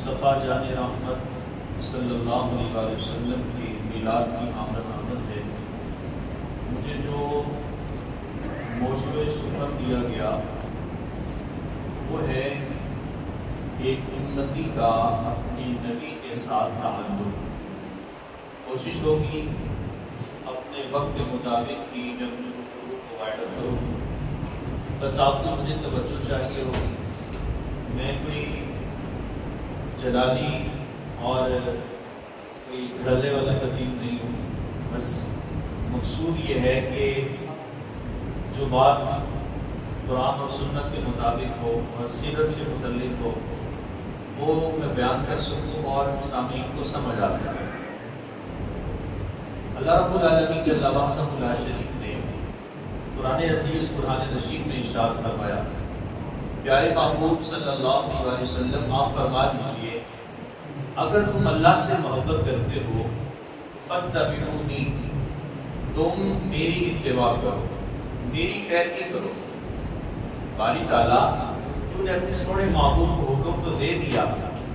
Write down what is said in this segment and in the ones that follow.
مصطفیٰ جان رحمت صلی اللہ علیہ وسلم کی میلاد کی آمد ہے، مجھے جو موضوع سخن دیا گیا وہ ہے ایک امتی کا اپنی نبی کے ساتھ تعلق۔ کوشش ہوگی اپنے وقت کے مطابق کی میں اپنی گفتگو کو وائڈر کروں، بس آپ کو مجھے توجہ چاہیے ہوگی۔ میں کوئی جلالی اور کوئی گھرلے والا خطیب نہیں ہوں، بس مقصود یہ ہے کہ جو بات قرآن اور سنت کے مطابق ہو اور سیرت سے متعلق ہو وہ میں بیان کر سکوں اور سامعین کو سمجھ آ سکے۔ اللہ رب العالمین کے وحدہ لا شریک نے قرآن عزیز قرآن رشید میں ارشاد فرمایا، پیارے محبوب صلی اللہ علیہ وسلم آپ فرما دیجئے اگر تم اللہ سے محبت کرتے ہو فاتبعونی، تم میری اتباع کرو، میری پیروی کرو۔ باری تعالیٰ تو نے اپنے سونے محبوب کو حکم تو دے دیا،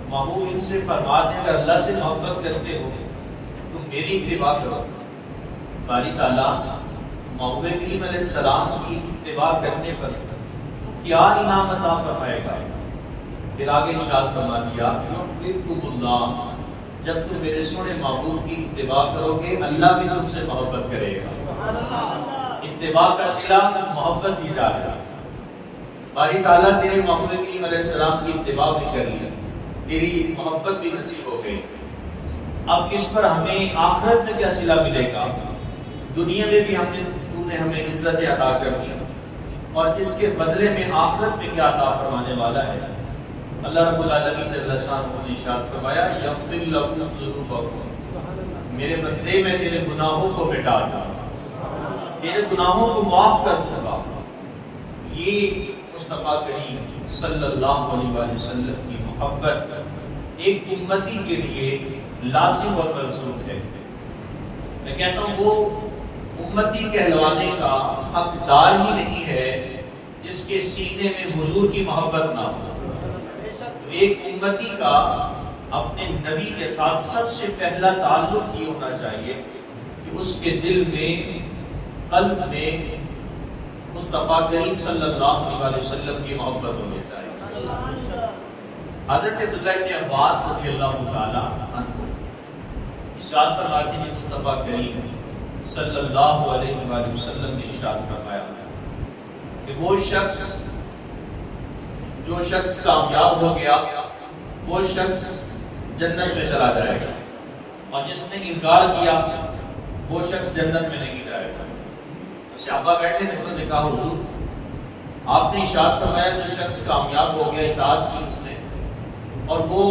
محبوب ان سے فرما دے اگر اللہ سے محبت کرتے ہو تم میری اتباع کرو۔ باری تعالیٰ محبوب کریم علیہ السلام کی اتباع کرنے پر کیا انعام عطا فرمائے گا؟ پھر آگے ارشاد فرما دیا یحببکم اللہ، جب تم میرے سونے محبوب کی اتباع کرو گے اللہ بھی تم سے محبت کرے گا۔ اتباع کا صلہ محبت دی جا رہا ہے۔ باری تعالیٰ تیرے محبوب کریم علیہ السلام کی اتباع بھی کر لیا، تیری محبت بھی نصیب ہو گئی۔ اب اس پر ہمیں آخرت میں کیا صلہ ملے گا؟ دنیا میں بھی تو نے ہمیں عزت عطا کر دی، اور اس کے بدلے میں آخرت میں کیا عطا فرمانے والا ہے؟ اللہ رب العالمین جل شانہ نے ارشاد فرمایا یغفر لکم ذنوبکم، میرے بندے میں تیرے گناہوں کو مٹا دوں گا، تیرے گناہوں کو معاف کر دوں گا۔ یہ مصطفیٰ کریم صلی اللہ علیہ وسلم کی محبت ایک امتی کے لیے لازم اور ملزوم ہے۔ میں کہتا ہوں وہ امتی کہلوانے کا حقدار ہی نہیں ہے جس کے سینے میں حضور کی محبت نہ ہو۔ ایک امتی کا اپنے نبی کے ساتھ سب سے پہلا تعلق یہ ہونا چاہیے کہ اس کے دل میں قلب میں مصطفیٰ کریم صلی اللہ علیہ وسلم کی محبت ہونی چاہیے۔ حضرت عبداللہ بن عباس رضی اللہ تعالیٰ عنہ ارشاد فرماتے ہیں مصطفیٰ کریم صلی اللہ علیہ وسلم نے ارشاد فرمایا کہ وہ شخص جو شخص کامیاب ہو گیا وہ شخص جنت میں چلا جائے گا، اور جس نے انکار کیا وہ شخص جنت میں نہیں جائے گا۔ صحابہ بیٹھے تھے، انہوں نے کہا حضور آپ نے ارشاد فرمایا جو شخص کامیاب ہو گیا اطاعت کی اس نے اور وہ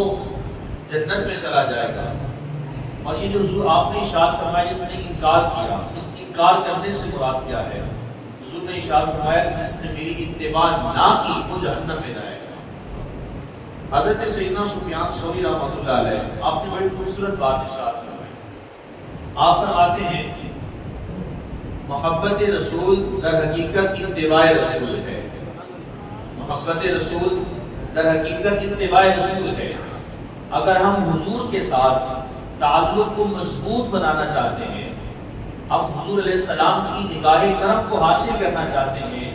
جنت میں چلا جائے گا، اور یہ جو حضور آپ نے ارشاد فرمایا جس نے انکار کیا، اس انکار کرنے سے مراد کیا ہے؟ حضور نے ارشاد فرمایا جس نے میری اتباع نہ کی وہ جہنم میں جائے گا۔ حضرت سیدنا سفیان ثوری رحمۃ اللہ علیہ آپ نے بڑی خوبصورت بات ارشاد فرمائی۔ آپ فرماتے ہیں محبت رسول در حقیقت اتباع رسول ہے، محبت رسول در حقیقت اتباع رسول ہے۔ اگر ہم حضور کے ساتھ تعلق کو مضبوط بنانا چاہتے ہیں، ہم حضور علیہ السلام کی نگاہ کرم کو حاصل کرنا چاہتے ہیں،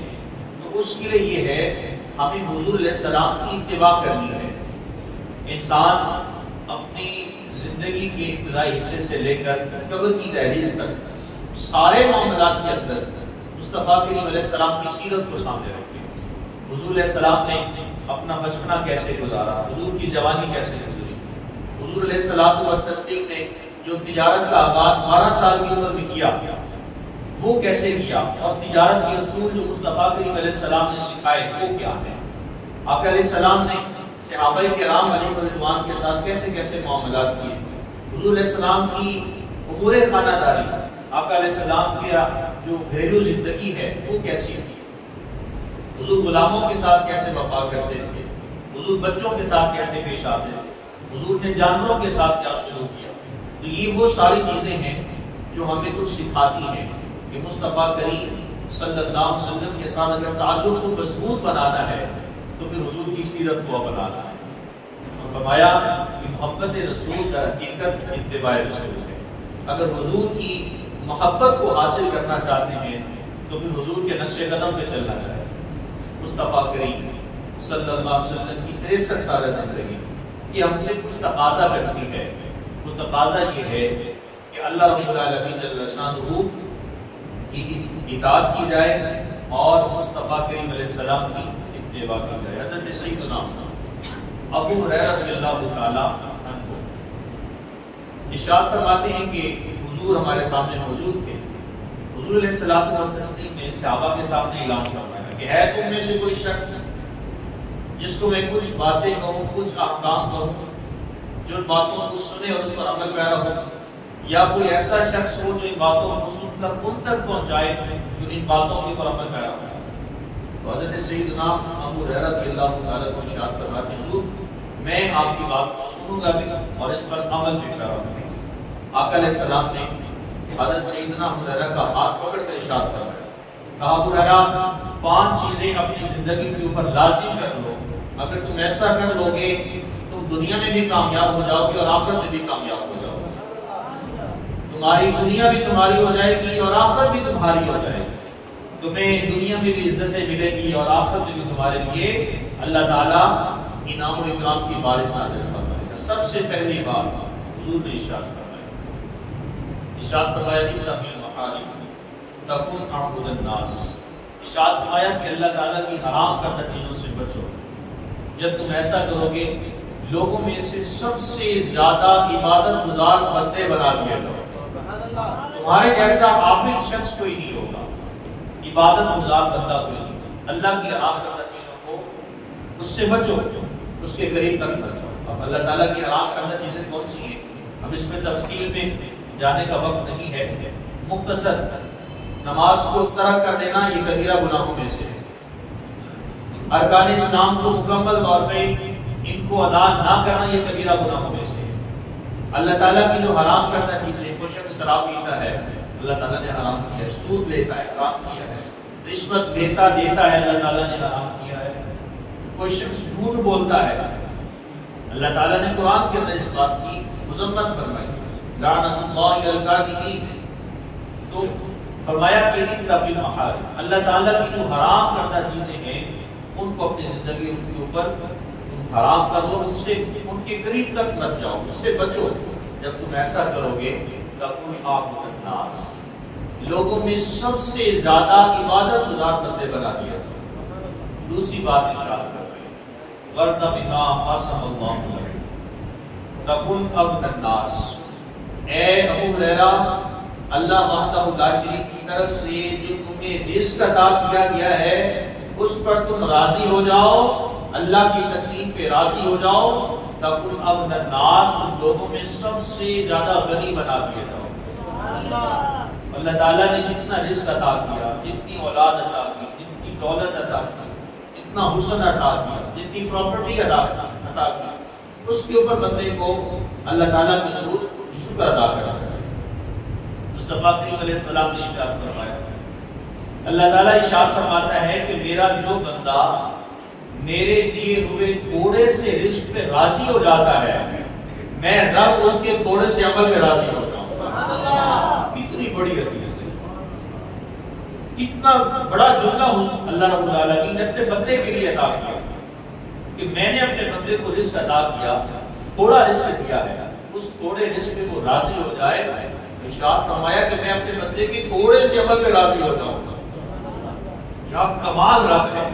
تو اس کے لیے یہ ہے ہمیں حضور علیہ السلام کی اتباع کرنی ہے۔ انسان اپنی زندگی کے ابتدائی حصے سے لے کر قبر کی دہلیز تک سارے معاملات کے اندر مصطفیٰ کریم علیہ السلام کی سیرت کو سامنے رکھے۔ حضور علیہ السلام نے اپنا بچپنا کیسے گزارا، حضور کی جوانی کیسے گزری، حضور علیہ السلام و تسلیم نے جو تجارت کا آغاز 12 سال کی عمر میں کیا وہ کیسے کیا، اور تجارت کے اصول جو مصطفیٰ کریم علیہ السلام نے سکھائے وہ کیا ہے۔ آقا علیہ السلام نے صحابہ کرام علیہ رضوان کے ساتھ کیسے کیسے معاملات کیے، حضور علیہ السلام کی امور خانہ داری، آقا علیہ السلام کی جو گھریلو زندگی ہے وہ کیسی تھی، حضور غلاموں کے ساتھ کیسے وفا کرتے تھے، حضور بچوں کے ساتھ کیسے پیش آتے تھے، حضور نے جانوروں کے ساتھ کیا سلوک کیا۔ تو یہ وہ ساری چیزیں ہیں جو ہمیں کچھ سکھاتی ہیں کہ مصطفیٰ کریم صلی اللہ علیہ وسلم کے ساتھ اگر تعلق کو مضبوط بنانا ہے تو پھر حضور کی سیرت کو بنانا ہے۔ فرمایا کہ محبت رسول در حقیقت اتباع رسول ہے. اگر حضور کی محبت کو حاصل کرنا چاہتے ہیں تو پھر حضور کے نقش قدم پہ چلنا چاہیے. مصطفیٰ کریم صلی اللہ علیہ وسلم کی 63 سالہ زندگی یہ ہم سے کچھ تقاضا کرتی ہے. وہ تقاضا یہ ہے کہ اللہ رب العالمین جل شانہ کی اطاعت کی جائے اور مصطفیٰ کریم علیہ السلام کی اتباع کی جائے. حضرت سیدنا ابو ہریرہ رضی اللہ تعالی عنہ ارشاد فرماتے ہیں کہ حضور ہمارے سامنے موجود تھے. حضور علیہ الصلوۃ والتسلیم نے صحابہ کے سامنے اعلان فرمایا کہ ہے تم میں سے کوئی شخص جس کو میں کچھ باتیں کہوں, کچھ احکام کہوں, جو ان باتوں کو سنے اور اس پر عمل پیرا ہو, یا کوئی ایسا شخص ہو جو ان باتوں کو سن کر ان تک پہنچائے جو ان باتوں کے پر عمل پیرا ہو. تو حضرت سیدنا ابو ہریرہ رضی اللہ تعالیٰ عنہ ارشاد فرماتے ہیں حضور میں آپ کی بات کو سنوں گا بھی اور اس پر عمل بھی کروں گا. آقا علیہ السلام نے حضرت سیدنا ابو ہریرہ کا ہاتھ پکڑ کر ارشاد فرمایا, کہا ابو ہریرہ 5 چیزیں اپنی زندگی کے اوپر لازم کر لو. اگر تم ایسا کر لو گے تم دنیا میں بھی کامیاب ہو جاؤ گے اور آخرت میں بھی کامیاب ہو جاؤ گے. تمہاری دنیا بھی تمہاری ہو جائے گی اور آخرت بھی تمہاری ہو جائے گی. تمہیں دنیا میں بھی عزتیں ملے گی اور آخرت میں بھی تمہارے لیے اللہ تعالیٰ انعام و اکرام کی بارش نازل فرمائے گا. سب سے پہلی بات حضور نے ارشاد فرمایا اتقی المحارم تکن اعبد الناس. ارشاد فرمایا کہ اللہ تعالیٰ کی حرام کردہ چیزوں سے بچو. جب تم ایسا کرو گے لوگوں میں سے سب سے زیادہ عبادت گزار بندے بنا دیا جاؤ. تمہارے جیسا عابد شخص کوئی نہیں ہوگا, عبادت گزار بندہ کوئی نہیں. اللہ کی حرام کردہ چیزوں کو اس سے بچو, اس کے قریب تک بچو. اب اللہ تعالیٰ کی حرام کردہ چیزیں کون سی ہیں ہم اس میں تفصیل میں جانے کا وقت نہیں ہے. مختصر نماز کو ترک کر دینا یہ کبیرہ گناہوں میں سے ہے. ارکان اسلام کو مکمل طور پہ ان کو ادا نہ کرنا یہ کبیرہ گناہوں میں سے ہے. اللہ تعالیٰ کی جو حرام کردہ چیزیں, کوئی شخص شراب پیتا ہے اللہ تعالیٰ نے حرام کیا ہے, سود لیتا ہے حرام کیا ہے, رشوت دیتا ہے اللہ تعالیٰ نے حرام کیا ہے, کوئی شخص جھوٹ بولتا ہے اللہ تعالیٰ نے قرآن کے اندر اس بات کی مذمت فرمائی لعنت اللہ علی الکاذبین. تو فرمایا کہ اتقی المحارم, اللہ تعالیٰ کی جو حرام کردہ چیزیں ہیں ان کو اپنی زندگی ان کے اوپر حرام کر لو, اس سے ان کے قریب تک مت جاؤ, اس سے بچو. جب تم ایسا کرو گے تکن اعبد الناس, لوگوں میں سب سے زیادہ عبادت گزار بندے بنا دیا. دوسری بات ارشاد کر رہے ہیں ورنہ بما قسم اللہ لک تکن عبد الناس. اے ابو ہریرہ اللہ وحدہ لا شریک کی طرف سے جو تمہیں رزق عطا کیا گیا ہے اس پر تم راضی ہو جاؤ, اللہ کی تقسیم پہ راضی ہو جاؤ. تکن عبد الناس, تم لوگوں میں سب سے زیادہ غنی بنا دیے جاؤ. اللہ تعالیٰ نے جتنا رزق عطا کیا, جتنی اولاد عطا کی, جتنی دولت عطا کی, جتنا حسن عطا کیا, جتنی پراپرٹی عطا کی, اس کے اوپر بندے کو اللہ تعالیٰ کی ضرور شکر ادا کرنا چاہیے. مصطفیٰ کریم علیہ السلام نے ارشاد فرمایا, اللہ تعالیٰ ارشاد فرماتا ہے کہ میرا جو بندہ میرے دیے ہوئے تھوڑے سے رزق پہ راضی ہو جاتا ہے میں رب اس کے تھوڑے سے عمل پہ راضی ہو جاؤں. کتنی بڑی حدیث ہے, کتنا بڑا جملہ اللہ رب العالمین نے اپنے بندے کے لیے عطا کیا کہ میں نے اپنے بندے کو رزق عطا کیا, تھوڑا رزق دیا ہے, اس تھوڑے رزق پہ وہ راضی ہو جائے. ارشاد فرمایا کہ میں اپنے بندے کے تھوڑے سے عمل پہ راضی ہو جاؤں. کیا کمال رب ہے,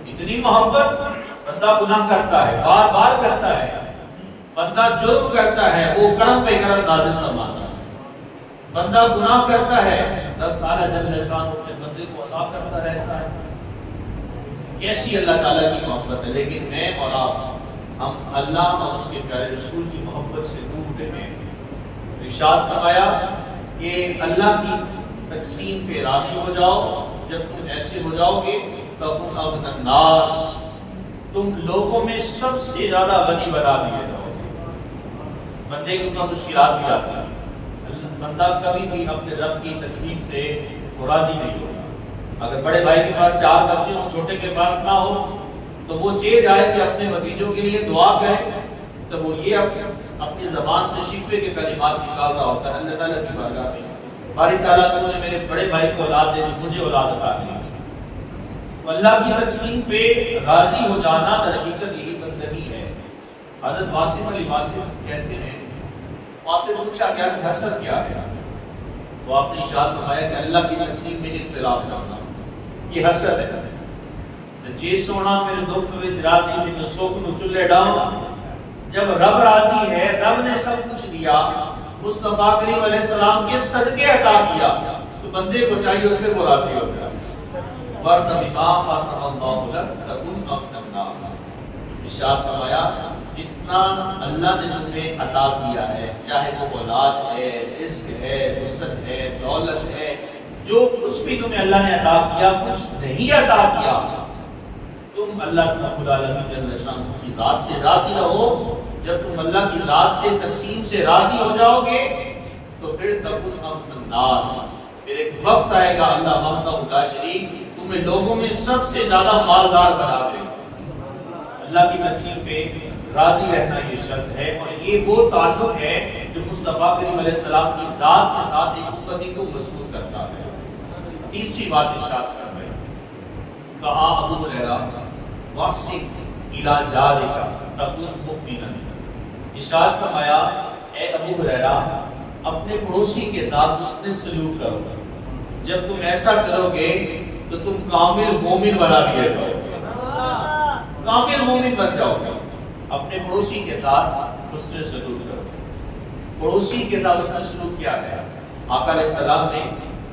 اتنی محبت. بندہ گناہ کرتا ہے, بار بار کرتا ہے, بندہ جرم کرتا ہے, وہ کرم پہ کرم نازل فرماتا ہے. بندہ گناہ کرتا ہے, رب تعالیٰ جل شانہ اپنے بندے کو عطا کرتا رہتا ہے. کیسی اللہ تعالیٰ کی محبت ہے. لیکن میں اور آپ ہم اللہ اور اس کے پیارے رسول کی محبت سے دور رہے ہیں. ارشاد فرمایا کہ اللہ کی تقسیم پہ راضی ہو جاؤ. جب تم ایسے ہو جاؤ گے تکن عبد الناس, تم لوگوں میں سب سے زیادہ غنی بنا دیے جاؤ گے. بندے کو اتنا مشکلات بھی آتی ہیں, بندہ کبھی بھی اپنے رب کی تقسیم سے راضی نہیں ہوگا. اگر بڑے بھائی کے پاس 4 بچے ہوں, چھوٹے کے پاس نہ ہو, تو وہ چاہے جائے کہ اپنے بھتیجوں کے لیے دعا کرے تو وہ یہ اپنی زبان سے شکوے کے کلمات نکال رہا ہوتا ہے اللہ تعالیٰ کی بارگاہ میں، باری تعالیٰ تو نے میرے بڑے بھائی کو اولاد دے دی، مجھے اولاد عطا نہیں۔ اللہ کی تقسیم پہ راضی ہو جانا در حقیقت یہی بندگی ہے۔ حضرت واصف علی واصف کہتے ہیں، آپ سے پوچھا کیا حسد کیا ہے؟ تو آپ نے ارشاد فرمایا کہ اللہ کی تقسیم میں اختلاف نہ ہونا، یہ حسد ہے۔ جی سونا میرے دکھ وچ راضی تے میں سوکھ نو چلے ڈاواں، جب رب راضی ہے، رب نے سب کچھ دیا، مصطفیٰ کریم علیہ السلام کے صدقے عطا کیا، تو بندے کو چاہیے اس پہ وہ راضی ہو جائے۔ ورنہ بما قسم اللہ لک تکن اغنی الناس، ارشاد فرمایا جتنا اللہ نے تمہیں عطا کیا ہے، چاہے وہ اولاد ہے، رزق ہے، وسعت ہے، دولت ہے، جو کچھ بھی تمہیں اللہ نے عطا کیا، کچھ نہیں عطا کیا، تم اللہ رب العالمین جل شانہ کی ذات سے راضی رہو۔ جب تم اللہ کی ذات سے تقسیم سے راضی ہو جاؤ گے تو پھر تکن اغنی الناس، پھر ایک وقت آئے گا اللہ وحدہ لا شریک تمہیں لوگوں میں سب سے زیادہ مالدار بنا دے گا۔ اللہ کی تقسیم پہ راضی رہنا یہ شرط ہے، اور یہ وہ تعلق ہے جو مصطفیٰ کریم علیہ السلام کی ذات کے ساتھ ایک امتی کو مضبوط کرتا ہے۔ تیسری بات ارشاد فرمائی، کہا ابو ہریرہ واقسم الی جارک تکن مؤمنا، ارشاد فرمایا اے ابو ہریرہ اپنے پڑوسی کے ساتھ حسن سلوک کرو، جب تم ایسا کرو گے تو تم کامل مومن بنا دیے جاؤ گے، کامل مومن بن جاؤ گے۔ اپنے پڑوسی کے ساتھ حسن سلوک کرو، پڑوسی کے ساتھ حسن سلوک کیا گیا؟ آقا علیہ السلام نے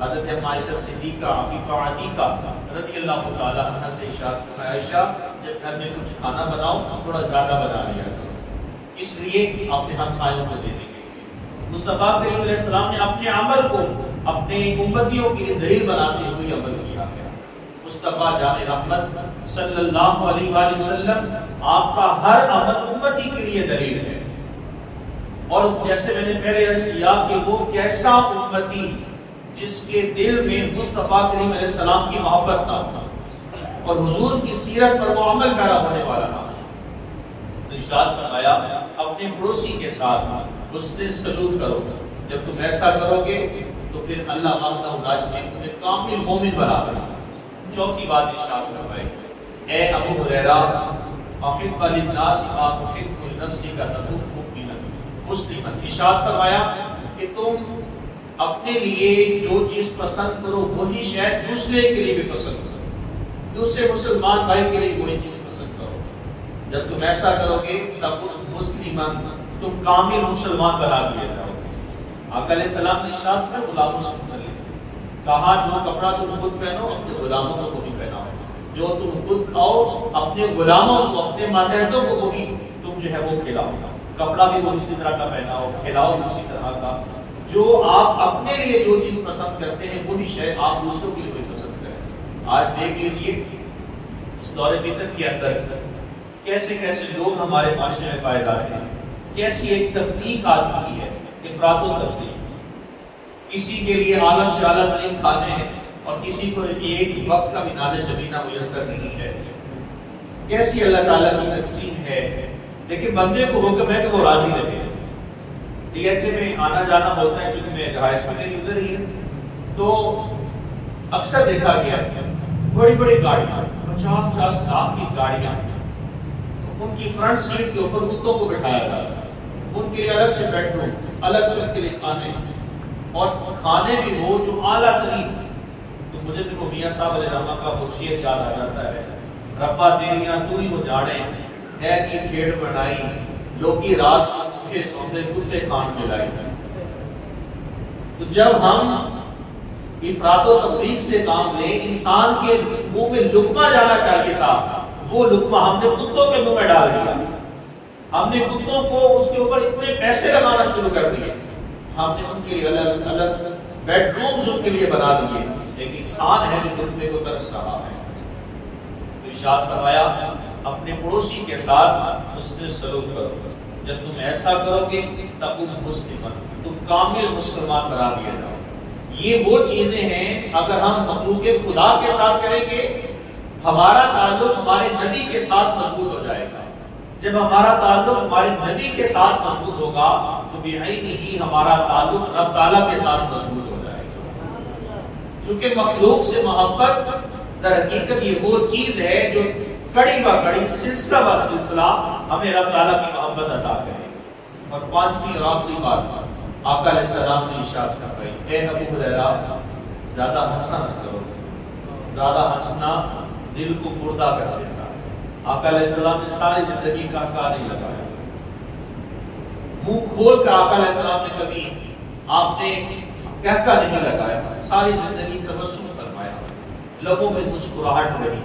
حضرت عائشہ صدیقہ عفیفہ عتیقہ رضی اللہ تعالی عنہ سے ارشاد فرمایا، عائشہ جب گھر میں کچھ کھانا بناؤ تھوڑا زیادہ بنا لیا کرو، اس لیے اپنے ہمسایوں کو دینے کے لیے۔ مصطفیٰ کریم علیہ السلام نے اپنے عمل کو اپنے امتیوں کے لیے دلیل بناتے ہوئے عمل کیا ہے۔ مصطفیٰ جان رحمت صلی اللہ علیہ وآلہ وسلم آپ کا ہر عمل امتی کے لیے دلیل ہے، اور جیسے میں نے پہلے عرض کیا کہ وہ کیسا امتی جس کے دل میں مصطفیٰ کریم علیہ السلام کی محبت نہ ہو اور حضور کی سیرت پر وہ عمل پیرا ہونے والا نہ ہو۔ ارشاد فرمایا اپنے پڑوسی کے ساتھ حسن سلوک کرو، جب تم ایسا کرو گے تو پھر اللہ وحدہ لا شریک تمہیں کامل مومن بنا دے گا۔ چوتھی بات ارشاد فرمائی، اے ابو ہریرہ احب للناس ما تحب لنفسک تکن مؤمنا مسلما، ارشاد فرمایا کہ تم اپنے لیے جو چیز پسند کرو وہی شاید دوسرے کے لیے بھی پسند کرو، دوسرے مسلمان بھائی کے لیے وہی چیز پسند کرو، جب تم ایسا کرو گے تکن مسلما تم کامل مسلمان بنا دیے جاؤ گے۔ آقا علیہ السلام نے ارشاد کیا غلاموں سے متعلق، کہا جو کپڑا تم خود پہنو اپنے غلاموں کو وہی پہناؤ، جو تم خود کھاؤ اپنے غلاموں کو اپنے ماتحتوں کو وہی تم جو ہے وہ کھلاؤ، کپڑا بھی وہ اسی طرح کا پہناؤ، کھلاؤ اسی طرح کا، جو آپ اپنے لیے جو چیز پسند کرتے ہیں وہی شاید آپ دوسروں کے لیے وہی پسند کریں۔ آج دیکھ لیجئے اس دور فتن کے اندر کیسے کیسے لوگ ہمارے معاشرے میں پائے جاتے ہیں، کیسی ایک تفریق آ چکی ہے، افراط و تفریق، کسی کے لیے اعلیٰ سے اعلیٰ ترین کھانے ہیں اور کسی کو ایک وقت کا بھی نان شبینہ میسر نہیں ہے۔ کیسی اللہ تعالیٰ کی تقسیم ہے، لیکن بندے کو حکم ہے کہ وہ راضی رہے۔ ڈی ایچ اے میں آنا جانا ہوتا ہے، چونکہ میں رہائش میں نہیں ادھر ہی ہے، تو اکثر دیکھا گیا بڑی بڑی گاڑیاں 50-50 لاکھ کی گاڑیاں، ان کی فرنٹ سیٹ کے اوپر کتوں کو بٹھایا جاتا ہے، ان کے لیے الگ سے بیڈ روم، الگ سے ان کے لیے کھانے، اور کھانے بھی وہ جو اعلیٰ ترین۔ تو مجھے بھی وہ میاں صاحب علیہ رحمہ کا وہ شعر یاد آ جاتا ہے، ربا تیریاں تو ہی وہ جاڑیں ہے کی کھیڑ بنائی، لوگی رات کو مکھے سوندے کچے کھان کے لائی۔ تو جب ہم افراط و تفریق سے کام لیں، انسان کے منہ میں لقمہ جانا چاہیے تھا، وہ لقمہ ہم نے کتوں کے منہ میں ڈال دیا، ہم نے کتوں کو اس کے اوپر اتنے پیسے لگانا شروع کر دیے، ہم نے ان کے لیے الگ الگ بیڈ رومز ان کے لیے بنا دیے، ایک انسان ہے جو لقمے کو ترس رہا ہے۔ ارشاد فرمایا اپنے پڑوسی کے ساتھ حسن سلوک کرو، جب تم ایسا کرو گے تکن مسلما تم کامل مسلمان بنا دیا جاؤ۔ یہ وہ چیزیں ہیں اگر ہم مخلوق خدا کے ساتھ کریں گے، ہمارا تعلق ہمارے نبی کے ساتھ مضبوط ہو جائے گا۔ جب ہمارا تعلق ہمارے نبی کے ساتھ مضبوط ہوگا تو بعینہ ہی ہمارا تعلق رب تعالیٰ کے ساتھ مضبوط ہو جائے گا. چونکہ مخلوق سے محبت در حقیقت یہ وہ چیز ہے جو کڑی با کڑی سلسلہ با سلسلہ ہمیں رب تعالیٰ کی محبت عطا کرے. اور پانچویں اور آخری بات آقا علیہ السلام نے ارشاد فرمائی، اے ابو ہریرہ زیادہ ہنسنا نہ کرو، زیادہ ہنسنا دل کو مردہ کر دیتا. آقا علیہ السلام نے ساری زندگی کا نہیں لگایا. منہ کھول کر آقا علیہ السلام نے کبھی آپ نے کہکا نہیں لگایا، ساری زندگی تبسم فرمایا، لبوں میں مسکراہٹ رہی.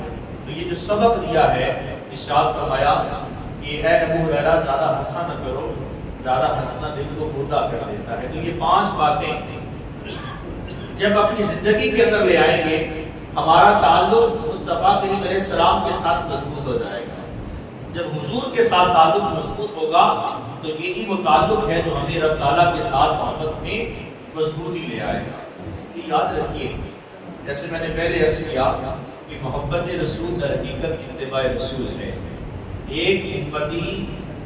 تو یہ جو سبق دیا ہے ارشاد فرمایا کہ اے ابو ہریرہ زیادہ ہنسنا نہ کرو، زیادہ ہنسنا دل کو مردہ کر دیتا ہے. تو یہ 5 باتیں جب اپنی زندگی کے اندر لے آئیں گے ہمارا تعلق مصطفیٰ کریم علیہ السلام کے ساتھ مضبوط ہو جائے گا. جب حضور کے ساتھ تعلق مضبوط ہوگا تو یہی وہ تعلق ہے جو ہمیں رب تعالیٰ کے ساتھ محبت میں مضبوطی لے آئے گا. یہ یاد رکھیے، جیسے میں نے پہلے عرض کیا کہ محبت رسول در حقیقت اتباع رسول ہے. ایک امتی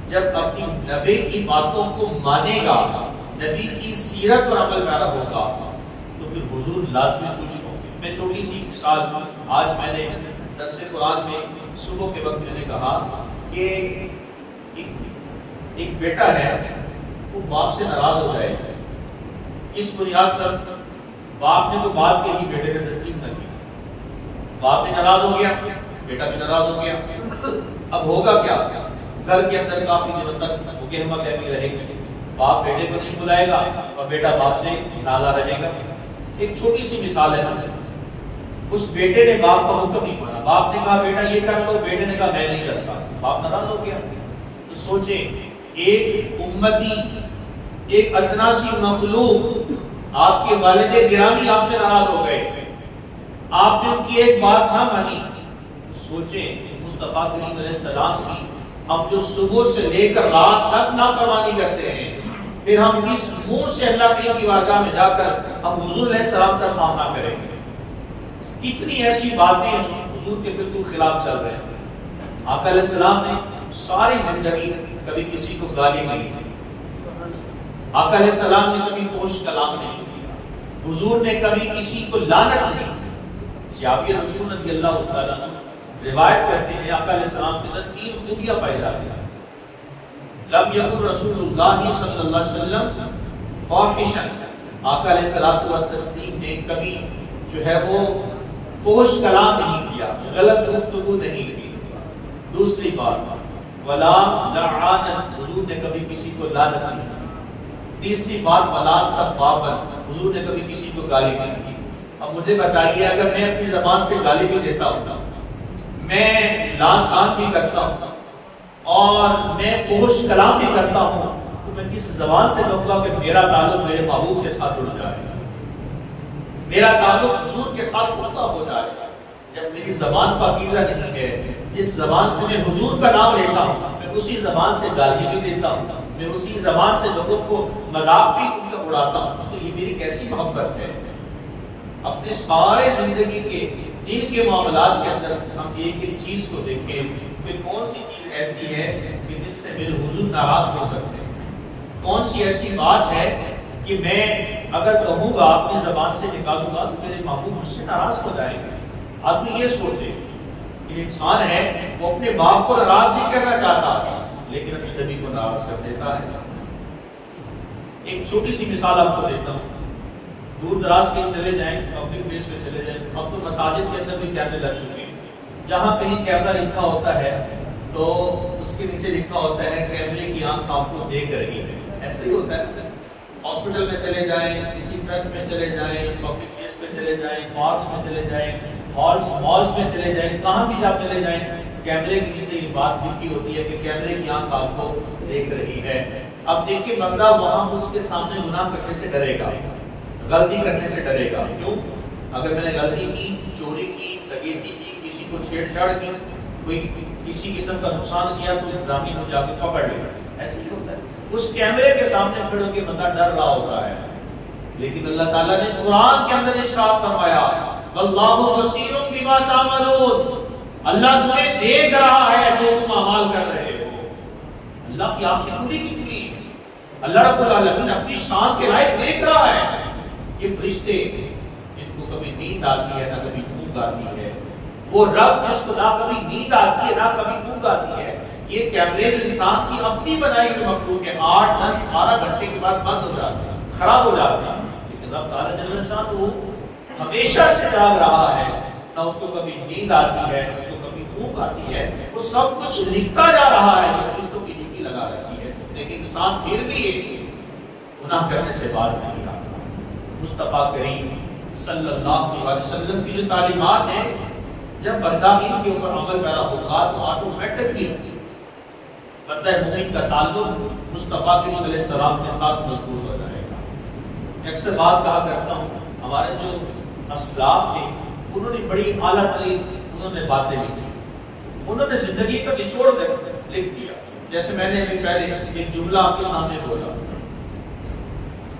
جب اپنی نبی کی باتوں کو مانے گا، نبی کی سیرت پر عمل پیرا ہوگا تو پھر حضور لازمی خوش ہوں گے. میں چھوٹی سی مثال، آج میں نے درس قرآن میں صبح کے وقت میں نے کہا کہ ایک بیٹا ہے وہ باپ سے ناراض ہو جائے گا. اس بنیاد پر باپ نے تو بات کے ہی بیٹے نے تسلیم نہ کی، باپ بھی ناراض ہو گیا، بیٹا بھی ناراض ہو گیا. اب ہوگا کیا؟ گھر کے اندر کافی دنوں تک وہ گہما گہمی رہے گی، باپ بیٹے کو نہیں بلائے گا اور بیٹا باپ سے نالا رہے گا. ایک چھوٹی سی مثال ہے، اس بیٹے نے باپ کا حکم نہیں مانا، باپ نے کہا بیٹا یہ کر لو، بیٹے نے کہا میں نہیں کرتا، باپ ناراض ہو گیا. تو سوچیں ایک امتی، ایک ادنا سی مخلوق، آپ کے والد گرامی آپ سے ناراض ہو گئے، آپ نے ان کی ایک بات نہ مانی. سوچیں مصطفیٰ کریم علیہ السلام کی ہم جو صبح سے لے کر رات تک نافرمانی کرتے ہیں، پھر ہم کس منہ سے اللہ کی بارگاہ میں جا کر ہم حضور علیہ السلام کا سامنا کریں گے. کتنی ایسی باتیں حضور کے بالکل خلاف چل رہے ہیں. آقا علیہ السلام نے ساری زندگی کبھی کسی کو گالی نہیں دی، آقا علیہ السلام نے کبھی فحش کلام نہیں کیا، حضور نے کبھی کسی کو لعنت نہیں دی. صحابی رسول رضی اللہ تعالیٰ روایت کرتے ہیں آقا علیہ السلام کے اندر 3 خوبیاں پائی جاتی ہیں. لم یکن رسول اللہ صلی اللہ علیہ وسلم فاحشا، آقا علیہ الصلوۃ والتسلیم نے کبھی جو ہے وہ فحش کلام نہیں کیا، غلط گفتگو نہیں کی. دوسری بات ولا لعانا، حضور نے کبھی کسی کو لعنت نہیں کی. تیسری بات ولا سبابا، حضور نے کبھی کسی کو گالی نہیں دی. اب مجھے بتائیے اگر میں اپنی زبان سے گالی بھی دیتا ہوں، میں لعن طعن بھی کرتا ہوں اور میں فحش کلام بھی کرتا ہوں، تو میں کس زبان سے کہوں گا کہ میرا تعلق میرے محبوب کے ساتھ جڑ جائے گا، میرا تعلق حضور کے ساتھ پختہ ہو جائے گا؟ جب میری زبان پاکیزہ نہیں ہے، جس زبان سے میں حضور کا نام لیتا ہوں، میں اسی زبان سے گالیاں بھی دیتا ہوں، میں اسی زبان سے لوگوں کو مذاق بھی ان کا اڑاتا ہوں، تو یہ میری کیسی محبت ہے؟ اپنے سارے زندگی کے دن کے معاملات کے اندر ہم ایک ایک چیز کو دیکھیں کہ کون سی چیز ایسی ہے کہ جس سے میرے حضور ناراض ہو سکتے ہیں، کون سی ایسی بات ہے کہ میں اگر کہوں گا اپنی زبان سے نکالوں گا تو میرے محبوب مجھ سے ناراض ہو جائیں گے. آدمی یہ سوچے کہ انسان ہے وہ اپنے باپ کو ناراض نہیں کرنا چاہتا لیکن اپنی نبی کو ناراض کر دیتا ہے. ایک چھوٹی سی مثال آپ کو دیتا ہوں، دور دراز کے چلے جائیں، پبلک پلیس پہ چلے جائیں، اب تو مساجد کے اندر بھی کیمرے لگ چکے ہیں، جہاں کہیں کیمرہ لکھا ہوتا ہے تو اس کے نیچے لکھا ہوتا ہے کیمرے کی آنکھ آپ کو دیکھ رہی ہے. ایسے ہی ہوتا ہے، ہاسپٹل میں چلے جائیں، کسی ٹرسٹ میں چلے جائیں، پبلک پلیس پہ چلے جائیں، پارکس میں چلے جائیں، مالس میں چلے جائیں، کہاں بھی آپ چلے جائیں، کیمرے کے نیچے یہ بات لکھی ہوتی ہے کہ کیمرے کی آنکھ آپ کو دیکھ رہی ہے. اب دیکھیے بندہ وہاں اس کے سامنے گناہ کرنے سے ڈرے گا، غلطی کرنے سے ڈرے گا. کیوں؟ اگر میں نے غلطی کی، چوری کی، ڈکیتی کی، کسی کو چھیڑ چھاڑ کی، کوئی کسی قسم کا نقصان کیا تو انتظامیہ مجھے جا کے پکڑ لے گا. ایسے ہی ہوتا ہے، اس کیمرے کے سامنے کھڑے ہو کے بندہ ڈر رہا ہوتا ہے. لیکن اللہ تعالیٰ نے قرآن کے اندر ارشاد فرمایا واللہ بصیر بما تعملون، اللہ تمہیں دیکھ رہا ہے جو تم اعمال کر رہے ہو. اللہ کی آنکھیں کھلی کی کھلی ہیں. اللہ رب العالمین اپنی شان کے لائق دیکھ رہا ہے. یہ فرشتے جن کو کبھی نیند آتی ہے نہ کبھی اونگ آتی ہے، وہ رب جس کو نہ کبھی نیند آتی ہے نہ کبھی اونگ آتی ہے، یہ کیمرے جو انسان کی اپنی بنائی ہوئی مخلوق ہے 8 10 12 گھنٹے کے بعد بند ہو جاتا ہے، خراب ہو جاتا ہے. لیکن رب تعالیٰ جل شان وہ ہمیشہ سے جاگ رہا ہے، نہ اس کو کبھی نیند آتی ہے نہ اس کو کبھی اونگ آتی ہے. وہ سب کچھ لکھتا جا رہا ہے جو فرشتوں کی ڈیوٹی لگا رکھی ہے. لیکن انسان پھر بھی گناہ کرنے سے باز نہیں آتا. مصطفیٰ کریم صلی اللہ علیہ وسلم کی جو تعلیمات ہیں، جب بندہ ان کے اوپر عمل پیرا ہوگا تو آٹومیٹکلی بندہ مومن کا تعلق مصطفیٰ کریم علیہ السلام کے ساتھ مضبوط ہو جائے گا. اکثر بات کہا کرتا ہوں، ہمارے جو اسلاف تھے انہوں نے بڑی اعلیٰ ترین انہوں نے باتیں لکھی، انہوں نے زندگی کا نچوڑ لکھ دیا. جیسے میں نے ابھی پہلے ایک جملہ آپ کے سامنے بولا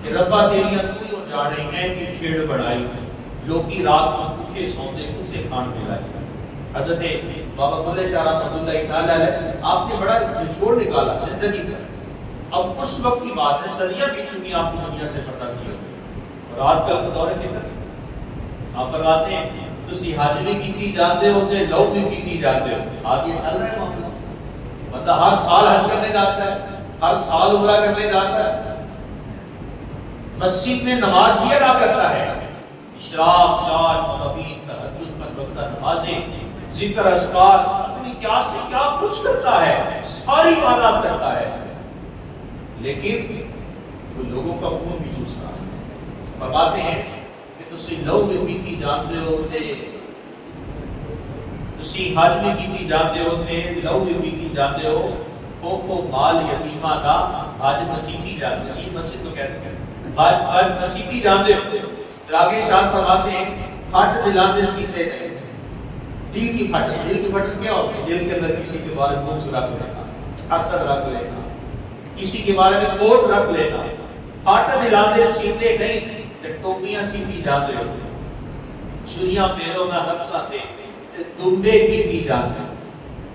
کہ ربا تیریاں تو یوں جانے ہیں کہ کھیڑ بڑھائی، لوگی رات کو بھوکے سوندے کتے کھان ملائی. حضرت بابا بلے شاہ رحمۃ اللہ تعالی علیہ آپ نے بڑا نچوڑ نکالا زندگی کا. اب اس وقت کی بات ہے، صدیاں بیت چکی آپ کی دنیا سے پردہ کیا، اور آج کل کا دور فکر آپ فرماتے ہیں تسی حج بھی کیتی جاندے ہو تے لو بھی کیتی جاندے ہو. آج یہ چل رہا ہے معاملہ، بندہ ہر سال حج کرنے جاتا ہے، ہر سال عمرہ کرنے جاتا ہے، مسجد میں نماز بھی ادا کرتا ہے، اشراق چاش مغرب تہجد پنج وقتہ نمازیں ذکر اذکار اپنی کیا سے کیا کچھ کرتا ہے، ساری عبادات کرتا ہے، لیکن وہ لوگوں کا خون بھی چوستا ہے. فرماتے ہیں کہ تسی لو بھی پیتی جانتے ہو تے تسی حج بھی کیتی جانتے ہو تے لو بھی پیتی جانتے ہو، کو مال یتیمہ دا حج مسیحی جانتے، مسیح مسجد تو کہتے ہیں حج مسیحی جانتے ہو. آگے شان فرماتے ہیں پھٹ دلاندے سیتے نہیں. دل کی پھٹ کیا ہوتی ہے؟ دل کے اندر کسی کے بارے میں بغض رکھ لینا، حسد رکھ لینا، کسی کے بارے میں کھوٹ رکھ لینا. پھٹ دلاندے سیتے نہیں تے ٹوپیاں سیتی جاندے ہو، چھریاں پیروں نہ نفساں تے دمبے کیتی جاندے.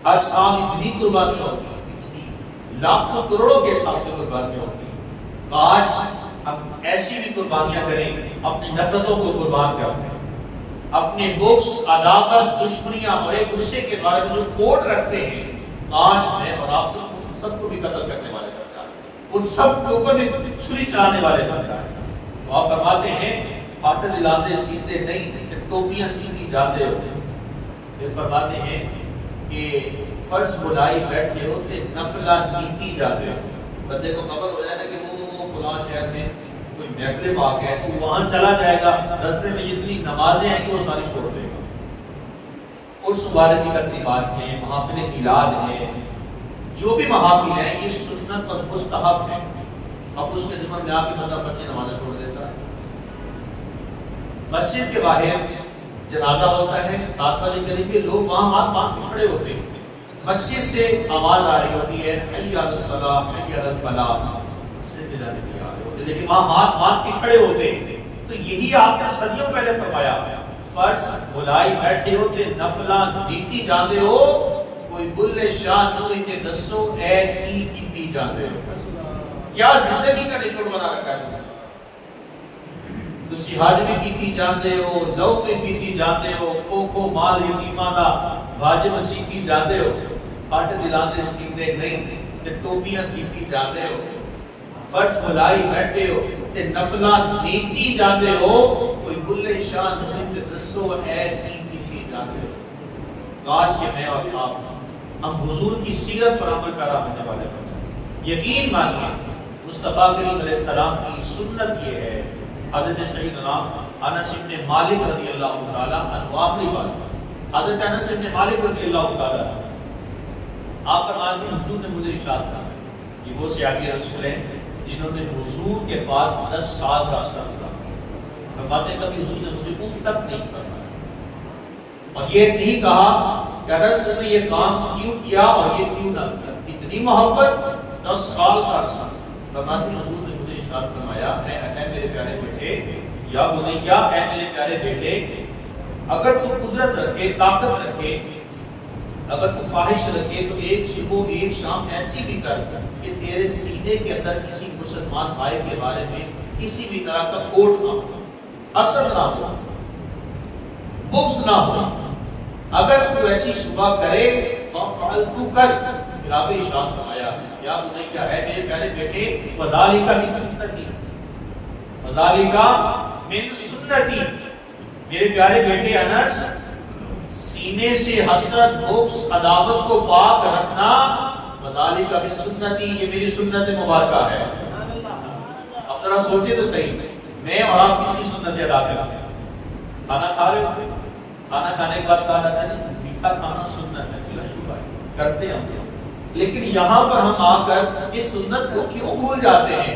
ہر سال اتنی قربانی ہوتی ہے، لاکھوں کروڑوں کے حساب سے قربانیاں ہوتی ہیں. کاش ہم ایسی بھی قربانیاں کریں، اپنی نفرتوں کو قربان کریں، اپنے بغض عداوت دشمنیاں اور ایک دوسرے کے بارے میں جو کھوٹ رکھتے ہیں، کاش میں اور آپ سب کو بھی قتل کرنے والے بن جائیں، ان سب کے اوپر بھی چھری چلانے والے بن جائیں. تو آپ فرماتے ہیں پھٹ دلاندے سیتے نہیں ٹوپیاں سیتی جاتے ہو. پھر فرماتے ہیں کہ فرض بلائی بیٹھے ہو تے نفلہ نیتی جاتے ہو. بندے کو خبر ہو جائے نا کہ وہ فلاں شہر میں کوئی محفل پاک ہے تو وہاں چلا جائے گا، راستے میں جتنی نمازیں ہیں کہ وہ ساری چھوڑ دے گا. عرس مبارک کی تقریبات ہیں، محافل میلاد ہیں، جو بھی محافل ہیں یہ سنت اور مستحب ہیں. اب اس کے ذمہ میں آ کے بندہ فرض نمازیں چھوڑ دیتا ہے. مسجد کے باہر جنازہ ہوتا ہے، 7 بجے قریب لوگ وہاں ہاتھ باندھ کے کھڑے ہوتے ہیں، مسجد سے آواز آ رہی ہوتی ہے حی علی الصلاۃ حی علی الفلاح، مسجد میں جانے کے لیے آ رہے ہوتے، لیکن وہاں ہاتھ باندھ کے کھڑے ہوتے ہیں. تو یہی آپ نے صدیوں پہلے فرمایا، فرض بلائی بیٹھے ہوتے نفلہ دیتی جاندے ہو، کوئی بلے شاہ نوئی تے دسو اے کی کیتی جاندے ہو. کیا زندگی کا نچوڑ بنا رکھا ہے. تسی حج بھی کیتی جاندے ہو، لو بھی پیتی جاندے ہو، کو مال یتیمہ دا واجب سیتی جاندے ہو، پھٹ دلاندے سیتے نہیں تے ٹوپیاں سیتی جاندے ہو، فرض بلائی بیٹھے ہو تے نفلہ نیتی جاندے ہو، کوئی بلے شاہ نوئی تے دسو اے کی کیتی جاندے ہو. کاش کہ میں اور آپ ہم حضور کی سیرت پر عمل پیرا ہونے والے بن جائیں. یقین مانیے مصطفیٰ کریم علیہ السلام کی سنت یہ ہے. حضرت سیدنا انس بن مالک رضی اللہ تعالیٰ عنہ، آخری بات حضرت انس بن مالک رضی اللہ تعالیٰ آپ فرماتے ہیں حضور نے مجھے ارشاد فرمایا، یہ وہ سیاقی رسول ہیں جنہوں نے حضور کے پاس 10 سال راستہ گزارا. فرماتے ہیں کبھی حضور نے مجھے اف تک نہیں فرمایا اور یہ نہیں کہا کہ انس نے یہ کام کیوں کیا اور یہ کیوں نہ کیا. اتنی محبت 10 سال کا عرصہ. فرماتے ہیں حضور نے مجھے ارشاد فرمایا، اے میرے پیارے بیٹے یا بنیا، اے میرے پیارے بیٹے، اگر تو قدرت رکھے، طاقت رکھے، اگر تو خواہش رکھے تو ایک صبح ایک شام ایسی بھی کر کہ تیرے سینے کے اندر کسی مسلمان بھائی کے بارے میں کسی بھی طرح کا کھوٹ نہ ہو، اثر نہ ہو، بغض نہ ہو۔ اگر تو ایسی صبح کرے فعل تو کر، پھر آپ نے ارشاد فرمایا یا بنی کیا ہے میرے پیارے بیٹے، وذالک من سنتی، وذالک من سنتی، میرے پیارے بیٹے انس، سینے سے حسرت بغض عداوت کو پاک رکھنا وذالک من سنتی، یہ میری سنت مبارکہ ہے۔ اب ذرا سوچے تو صحیح، میں اور آپ کتنی سنتیں ادا کرتے ہیں؟ کھانا کھا رہے ہوتے، کھانا کھانے کے بعد کہا جاتا ہے میٹھا کھانا سنت ہے، بلا شبہ کرتے ہیں ہم، لیکن یہاں پر ہم آ کر اس سنت کو کیوں بھول جاتے ہیں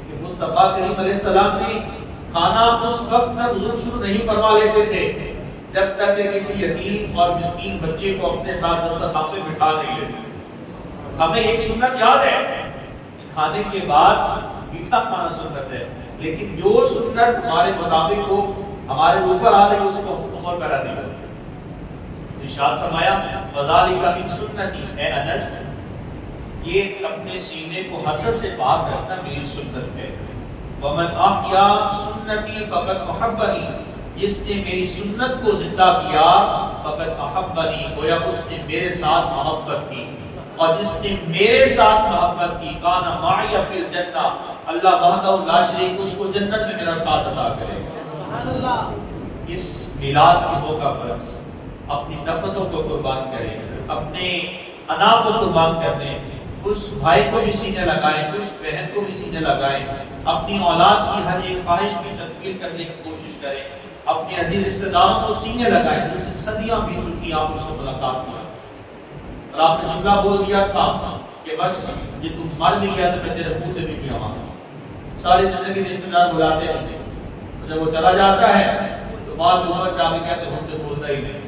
کہ مصطفیٰ کریم علیہ السلام نے کھانا اس وقت میں حضور شروع نہیں فرما لیتے تھے جب تک کہ کسی یتیم اور مسکین بچے کو اپنے ساتھ دسترخوان پہ بٹھا نہیں لیتے۔ ہمیں ایک سنت یاد ہے کہ کھانے کے بعد میٹھا کھانا سنت ہے، لیکن جو سنت ہمارے مطابق ہو، ہمارے اوپر آ رہی اس کو عمل کرا دی جاتی ہے۔ ارشاد فرمایا وذالک من سنتی، اے انس یہ اپنے سینے کو حسد سے پاک رکھنا میری سنت ہے۔ ومن احیا سنتی فقد احبنی، جس نے میری سنت کو زندہ کیا فقد احبنی، گویا اس نے میرے ساتھ محبت کی، اور جس نے میرے ساتھ محبت کی کان معی فی الجنہ، اللہ وحدہ لا شریک اس کو جنت میں میرا ساتھ عطا کرے گا۔ سبحان اللہ۔ اس میلاد کے موقع پر اپنی نفرتوں کو قربان کریں، اپنے انا کو قربان کر دیں، اس بھائی کو بھی سینے لگائیں، اس بہن کو بھی سینے لگائیں، اپنی اولاد کی ہر ایک خواہش کی تکمیل کرنے کی کوشش کریں، اپنے عزیز رشتہ داروں کو سینے لگائیں جس سے صدیاں بیت چکی آپ اس سے ملاقات کیا، اور آپ نے جملہ بول دیا تھا کہ بس یہ تم مر بھی گیا تو میں تیرے منہ پہ بھی نہیں آؤں۔ ساری زندگی رشتہ دار بلاتے رہتے، جب وہ چلا جاتا ہے تو بعد اوپر سے آگے کہتے ہم تو بولتا ہی نہیں۔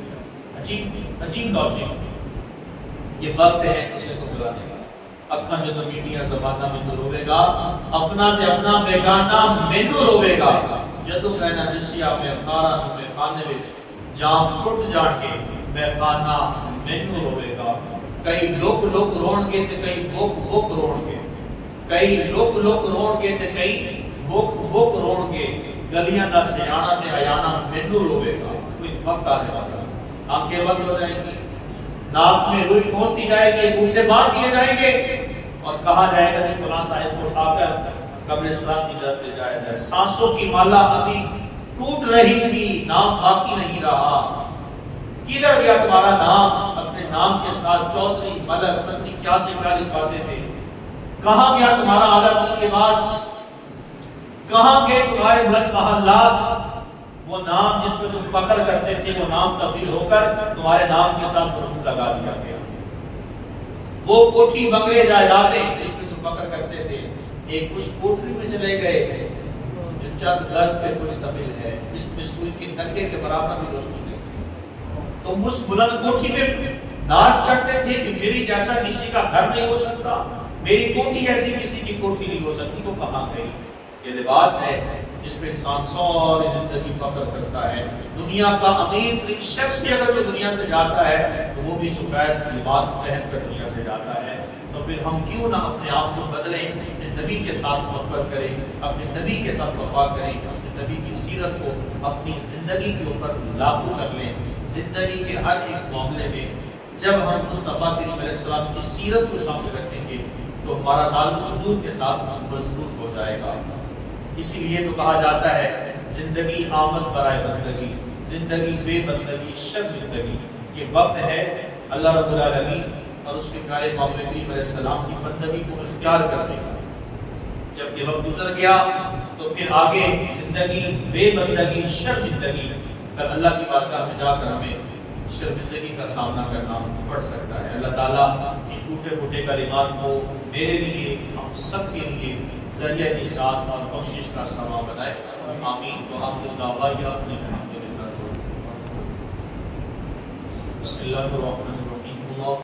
عجیب لوجک، یہ وقت ہے اسے کو بلانے کا۔ اکھاں جو میٹیاں زبانہ مینوں روے گا، اپنا تے اپنا بیگانہ مینوں روے گا، جدوں میں نہ دسیا میں خارا نوں میں خانے وچ جام ٹوٹ جان کے میں خانہ مینوں روے گا۔ کئی لوک لوک رون گے تے کئی بوک بوک رون گے، کئی لوک لوک رون گے تے کئی بوک بوک رون گے، گلیاں دا سیاںا تے آیانا مینوں روے گا۔ کوئی وقت آنے والا، آنکھیں بند ہو جائیں گی، ناک میں روئی ٹھونس دی جائے گی، گھٹنے باندھ دیے جائیں گے، اور کہا جائے گا کہ فلاں صاحب کو اٹھا کر قبرستان کی طرف لے جایا جائے۔ سانسوں کی مالا ابھی ٹوٹ رہی تھی، نام باقی نہیں رہا۔ کدھر گیا تمہارا نام؟ اپنے نام کے ساتھ چودھری ملک پتنی کیا سے کیا لکھواتے تھے؟ کہاں گیا تمہارا اعلیٰ لباس؟ کہاں گئے تمہارے بلند محلات؟ وہ نام جس میں تم فخر کرتے تھے وہ نام تبدیل ہو کر تمہارے نام کے ساتھ مرہوم لگا دیا گیا۔ وہ کوٹھی بنگلے جائیدادیں جس میں تم فخر کرتے تھے ایک اس کوٹری میں چلے گئے جو چند گز پہ مشتمل ہے، جس میں سوئی کے نکے کے برابر بھی روشنی نہیں۔ تم اس بلند کوٹھی میں ناز کرتے تھے کہ میری جیسا کسی کا گھر نہیں ہو سکتا، میری کوٹھی ایسی کسی کی کوٹھی نہیں ہو سکتی۔ وہ کہاں گئی؟ یہ لباس ہے جس پہ انسان ساری زندگی فخر کرتا ہے۔ دنیا کا امیر ترین شخص بھی اگر وہ دنیا سے جاتا ہے تو وہ بھی سفید لباس پہن کر دنیا سے جاتا ہے۔ تو پھر ہم کیوں نہ اپنے آپ کو بدلیں، اپنے نبی کے ساتھ محبت کریں، اپنے نبی کے ساتھ وفا کریں، اپنے نبی کی سیرت کو اپنی زندگی کے اوپر لاگو کر لیں۔ زندگی کے ہر ایک معاملے میں جب ہم مصطفیٰ کریم علیہ السلام کی سیرت کو شامل رکھیں گے تو ہمارا تعلق حضور کے ساتھ مضبوط ہو جائے گا۔ اسی لیے تو کہا جاتا ہے زندگی آمد برائے بندگی، زندگی بے بندگی شب زندگی۔ یہ وقت ہے اللہ رب العالمین اور اس کے پیارے محمد کریم علیہ السلام کی بندگی کو اختیار کرنے کا۔ جب یہ وقت گزر گیا تو پھر آگے زندگی بے بندگی شب زندگی، پھر اللہ کی بارگاہ میں جا کر ہمیں شب زندگی کا سامنا کرنا پڑ سکتا ہے۔ اللہ تعالیٰ ان ٹوٹے پھوٹے کلمات کو میرے لیے ہم سب کے لیے ذریعہ نجات اور بخشش کا سبب بنائے، آمین۔ وآخر دعوانا ان الحمد للہ۔ بسم اللہ الرحمن